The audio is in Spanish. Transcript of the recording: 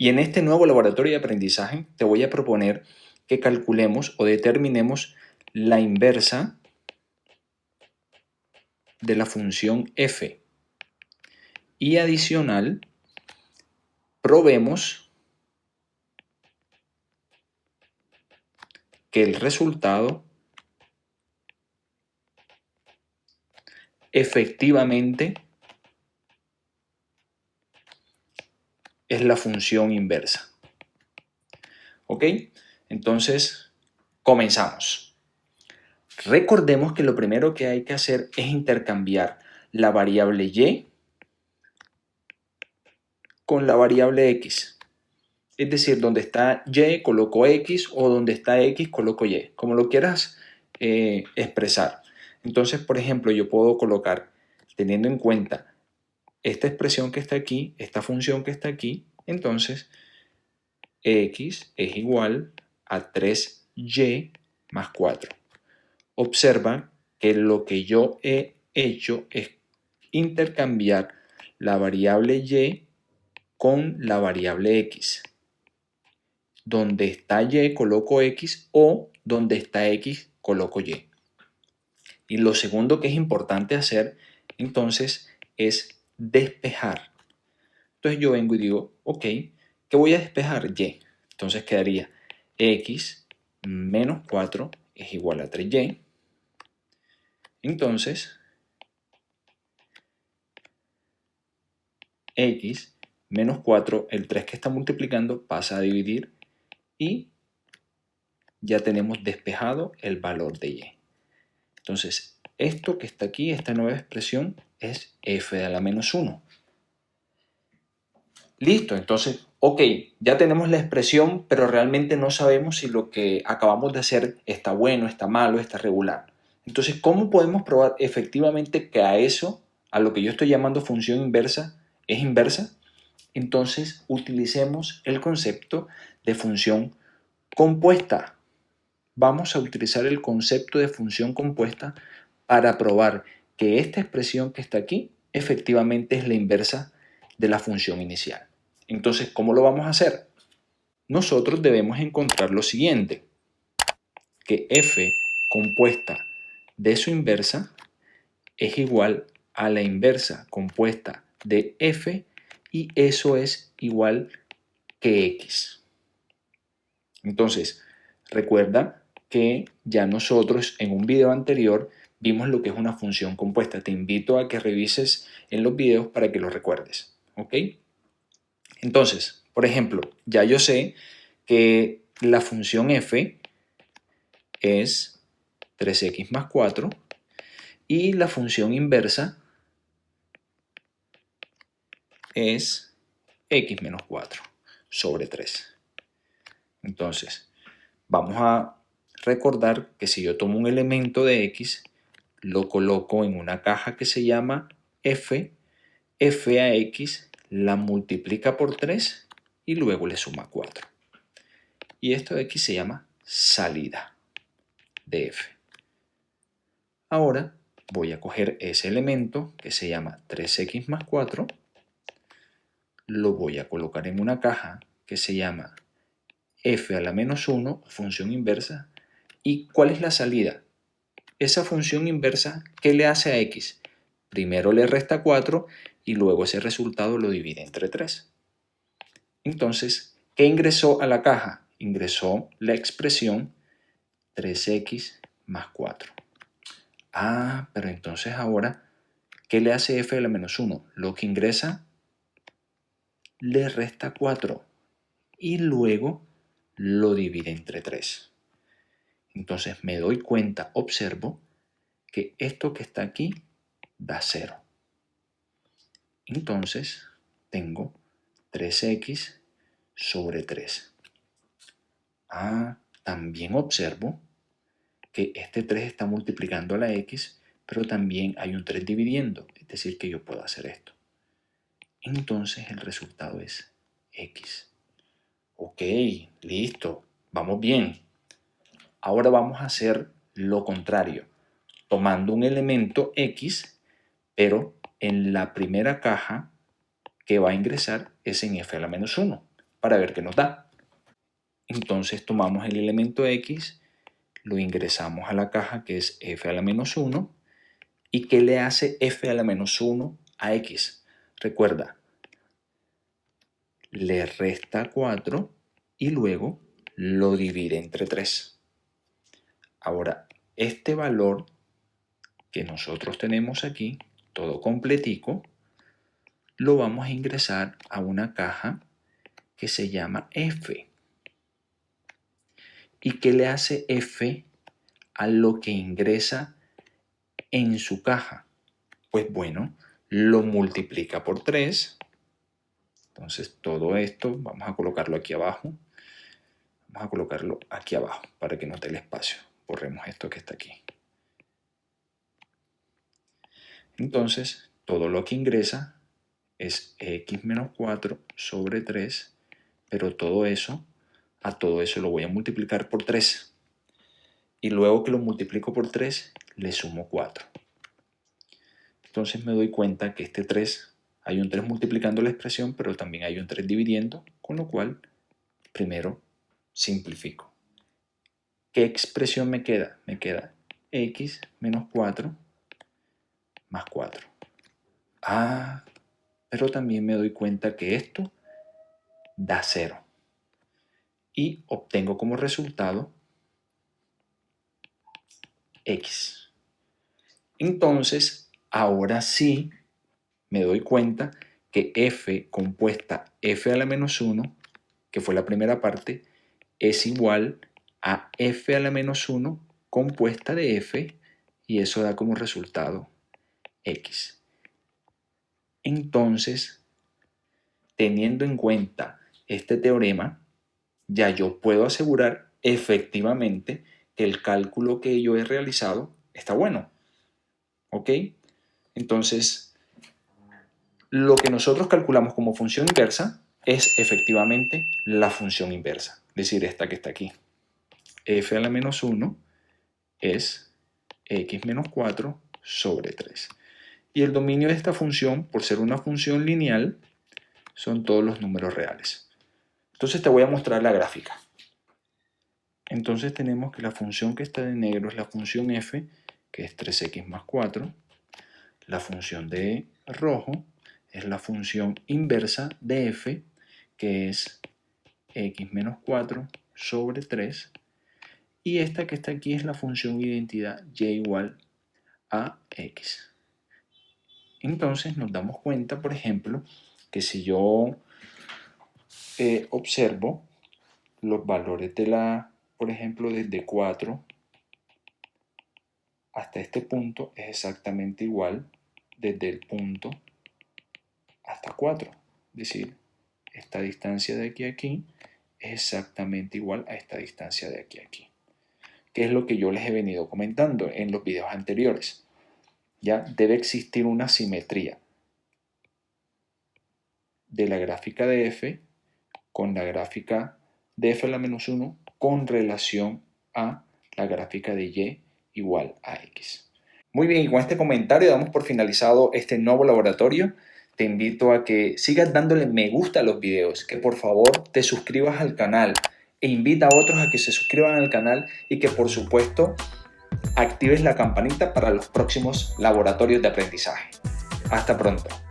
Y en este nuevo laboratorio de aprendizaje te voy a proponer que calculemos o determinemos la inversa de la función f. Y adicional, probemos que el resultado efectivamente es la función inversa. ¿Ok? Entonces, comenzamos. Recordemos que lo primero que hay que hacer es intercambiar la variable y con la variable x. Es decir, donde está y coloco x o donde está x coloco y, como lo quieras expresar. Entonces, por ejemplo, yo puedo colocar, teniendo en cuenta esta expresión que está aquí, esta función que está aquí, entonces x es igual a 3y más 4. Observa que lo que yo he hecho es intercambiar la variable y con la variable x. Donde está y coloco x o donde está x coloco y. Y lo segundo que es importante hacer entonces es despejar. Entonces yo vengo y digo, ok, ¿qué voy a despejar? Y. Entonces quedaría x menos 4 es igual a 3y. Entonces, x menos 4, el 3 que está multiplicando pasa a dividir y ya tenemos despejado el valor de y. Entonces, esto que está aquí, esta nueva expresión, es f a la menos 1. Listo, entonces, ok, ya tenemos la expresión, pero realmente no sabemos si lo que acabamos de hacer está bueno, está malo, está regular. Entonces, ¿cómo podemos probar efectivamente que a eso, a lo que yo estoy llamando función inversa, es inversa? Entonces, utilicemos el concepto de función compuesta. Vamos a utilizar el concepto de función compuesta para probar que esta expresión que está aquí efectivamente es la inversa de la función inicial. Entonces, ¿cómo lo vamos a hacer? Nosotros debemos encontrar lo siguiente, que f compuesta de su inversa es igual a la inversa compuesta de f y eso es igual que x. Entonces, recuerda que ya nosotros en un video anterior vimos lo que es una función compuesta. Te invito a que revises en los videos para que lo recuerdes. ¿Ok? Entonces, por ejemplo, ya yo sé que la función f es 3x más 4 y la función inversa es x menos 4 sobre 3. Entonces, vamos a recordar que si yo tomo un elemento de x, lo coloco en una caja que se llama f, f a x la multiplica por 3 y luego le suma 4. Y esto de aquí se llama salida de f. Ahora voy a coger ese elemento que se llama 3x más 4, lo voy a colocar en una caja que se llama f a la menos 1, función inversa. ¿Y cuál es la salida? Esa función inversa, ¿qué le hace a x? Primero le resta 4 y luego ese resultado lo divide entre 3. Entonces, ¿qué ingresó a la caja? Ingresó la expresión 3x más 4. Ah, pero entonces ahora, ¿qué le hace f a la menos 1? Lo que ingresa le resta 4 y luego lo divide entre 3. Entonces me doy cuenta, observo, que esto que está aquí da 0. Entonces tengo 3x sobre 3. Ah, también observo que este 3 está multiplicando a la x, pero también hay un 3 dividiendo, es decir, que yo puedo hacer esto. Entonces el resultado es x. Ok, listo, vamos bien. Ahora vamos a hacer lo contrario, tomando un elemento x, pero en la primera caja que va a ingresar es en f a la menos 1. para ver qué nos da. Entonces tomamos el elemento x, lo ingresamos a la caja que es f a la menos 1. ¿Y qué le hace f a la menos 1 a x? Recuerda, le resta 4 y luego lo divide entre 3. Ahora, este valor que nosotros tenemos aquí, todo completico, lo vamos a ingresar a una caja que se llama f. ¿Y qué le hace f a lo que ingresa en su caja? Pues bueno, lo multiplica por 3. Entonces todo esto, vamos a colocarlo aquí abajo. Vamos a colocarlo aquí abajo para que no esté el espacio. Borremos esto que está aquí. Entonces, todo lo que ingresa es x menos 4 sobre 3, pero a todo eso lo voy a multiplicar por 3. Y luego que lo multiplico por 3, le sumo 4. Entonces me doy cuenta que este 3, hay un 3 multiplicando la expresión, pero también hay un 3 dividiendo, con lo cual primero simplifico. ¿Qué expresión me queda? Me queda x menos 4 más 4. Pero también me doy cuenta que esto da 0. Y obtengo como resultado x. Entonces, ahora sí me doy cuenta que f compuesta f a la menos 1, que fue la primera parte, es igual a f a la menos 1 compuesta de f, y eso da como resultado x. Entonces, teniendo en cuenta este teorema, ya yo puedo asegurar efectivamente que el cálculo que yo he realizado está bueno. ¿Ok? Entonces, lo que nosotros calculamos como función inversa es efectivamente la función inversa, es decir, esta que está aquí. F a la menos 1 es x menos 4 sobre 3. Y el dominio de esta función, por ser una función lineal, son todos los números reales. Entonces te voy a mostrar la gráfica. Entonces tenemos que la función que está de negro es la función f, que es 3x más 4. La función de rojo es la función inversa de f, que es x menos 4 sobre 3. Y esta que está aquí es la función identidad y igual a x. Entonces nos damos cuenta, por ejemplo, que si yo observo los valores de por ejemplo, desde 4 hasta este punto es exactamente igual desde el punto hasta 4. Es decir, esta distancia de aquí a aquí es exactamente igual a esta distancia de aquí a aquí. Que es lo que yo les he venido comentando en los videos anteriores. Ya debe existir una simetría de la gráfica de f con la gráfica de f a la menos 1 con relación a la gráfica de y igual a x. Muy bien, y con este comentario damos por finalizado este nuevo laboratorio. Te invito a que sigas dándole me gusta a los videos, que por favor te suscribas al canal e invita a otros a que se suscriban al canal y que por supuesto actives la campanita para los próximos laboratorios de aprendizaje. Hasta pronto.